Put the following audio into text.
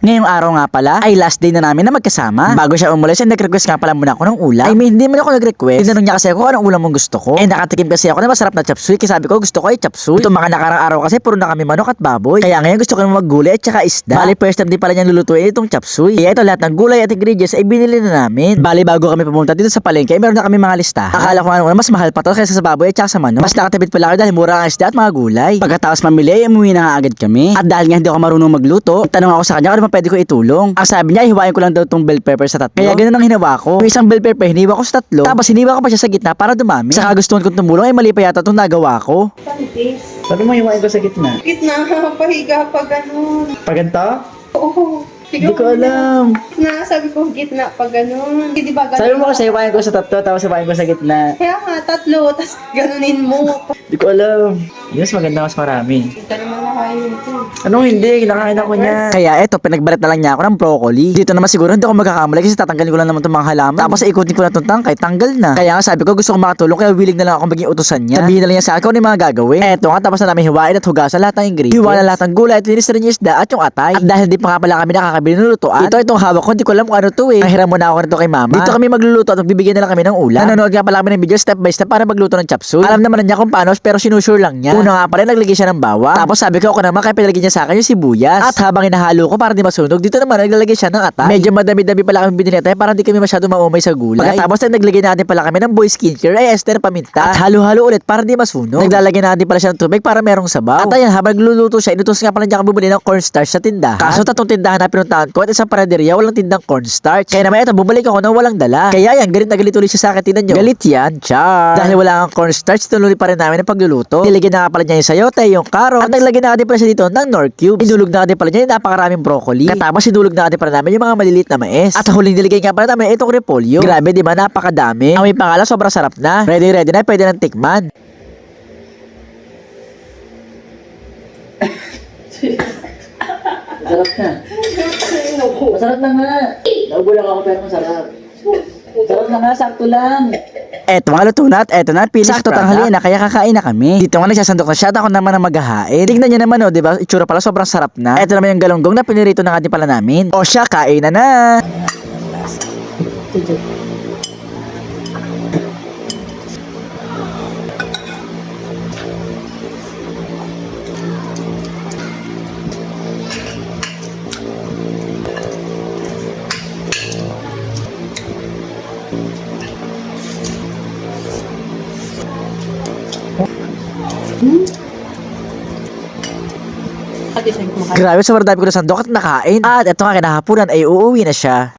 Ngayong araw nga pala ay last day na namin na magkasama. Bago siya umulis ay nag-request nga pala muna ako ng ulam. I mean, hindi man ako nag-request. Tinanong niya kasi ako anong ulam mong gusto ko. Eh nakatikim kasi ako na masarap na chop suey. Kasi sabi ko gusto ko ay chop suey. Ito mga nakarang araw kasi puro na kami manok at baboy. Kaya ngayon gusto ko ng maggulay at saka isda. Bali first time din pala niyang lulutuin itong chop suey. Kaya ito lahat ng gulay at ingredients ay binili na namin. Bali bago kami pumunta dito sa palengke ay meron na kami mga listahan. Akala ko nga mas mahal pa to kaysa sa baboy at saka sa manok. Mas nakatipid pala ako dahil mura ang isda at mga gulay. Pagkatapos mamili ay umuwi na nga agad kami. At dahil nga hindi ako marunong magluto, tanong ako sa kanya kung pwede ko itulong. Ang sabi niya, hiwain ko lang daw tong bell pepper sa tatlo. Kaya ganoon ang hinawa ko. Yung isang bell pepper, hiniwa ko sa tatlo. Tapos hiniwa ko pa siya sa gitna para dumami. Saka gustuhan kong tumulong, ay mali pa yata itong nagawa ko. Pantis. Sabi mo, hiwain ko sa gitna. Gitna, pahiga pa ganun. Paganto? Oo. Hindi ko alam. Gitna, sabi ko gitna pa ganun. Hindi ba ganun? Sabi mo kasi hiwain ko sa tatlo, tapos hiwain ko sa gitna. Kaya nga, tatlo, tas ganunin mo. Hindi ko alam. Yes, maganda mas marami. Hindi ka naman nakain ito. Anong hindi? Kinakain ako niya. Kaya eto, pinagbalat na lang niya ako ng broccoli. Dito naman siguro hindi ako magkakamali kasi tatanggalin ko lang naman itong mga halaman. Tapos ikutin ko na itong tangkay, tanggal na. Kaya nga sabi ko gusto ko makatulong kaya willing na lang ako maging utusan niya. Sabihin na lang niya sa akin kung ano yung mga gagawin. Eto nga, tapos na namin hiwain at hugasan lahat ng ingredients. Hiwa na lahat ng gulay at linis na rin yung isda at yung atay. At dahil di pa nga pala kami nakakabili ng lutuan, itong hawak ko, hindi ko alam kung ano to eh. Nahiram muna ako nito kay mama. Dito kami magluluto at magbibigyan na lang kami ng ulam. Nanonood nga pala kami ng video step by step para magluto ng chop suey. Alam naman niya kung paano pero sinusure lang niya. Una nga pala naglagay siya ng bawang. Tapos sabi ko ako naman kaya pinalagay niya sa akin yung sibuyas. At habang hinahalo ko para di masunog, dito naman naglalagay siya ng atay. Medyo madami-dami pala kami binili natin para hindi kami masyado maumay sa gulay. Pagkatapos ay naglagay natin pala kami ng boy skincare ay ester paminta. At halo-halo ulit para di masunog. Naglalagay natin pala siya ng tubig para merong sabaw. At ayan habang nagluluto siya, inutos nga pala niya kami bumili ng cornstarch sa tindahan. Kaso tatlong tindahan na pinuntahan ko at isang panaderia walang tindang cornstarch. Kaya naman ito bumalik ako nang walang dala. Kaya yan galit na galit ulit siya sa akin, tingnan nyo. Galit yan, char. Dahil wala kang cornstarch, tinuloy pa rin namin ang pagluluto. Nilagyan na nga pala niya yung sayote, yung carrot. At naglagay na natin pala siya dito ng nor cubes. Inulog na natin pala niya yung napakaraming broccoli. Katapos inulog na natin pala namin yung mga maliliit na mais. At huling nilagay nga pala namin itong repolyo. Grabe di ba, napakadami. Ang may pangalan sobrang sarap na. Ready na, pwede nang tikman. Masarap na. Masarap na nga. Naubulang ako pero masarap. Sarap na nga, sakto lang. Eto nga luto na at eto na, finish sakto tanghali na kaya kakain na kami. Dito nga nagsasandok na siya at ako naman ang maghahain. Tignan niyo naman oh, di ba? Itsura pala sobrang sarap na. Eto naman yung galunggong na pinirito na nga din pala namin. O siya, kain na na. Pati siya kumakain. Grabe, sobrang dami ko na sandok at nakain. At eto nga kinahapunan ay uuwi na siya.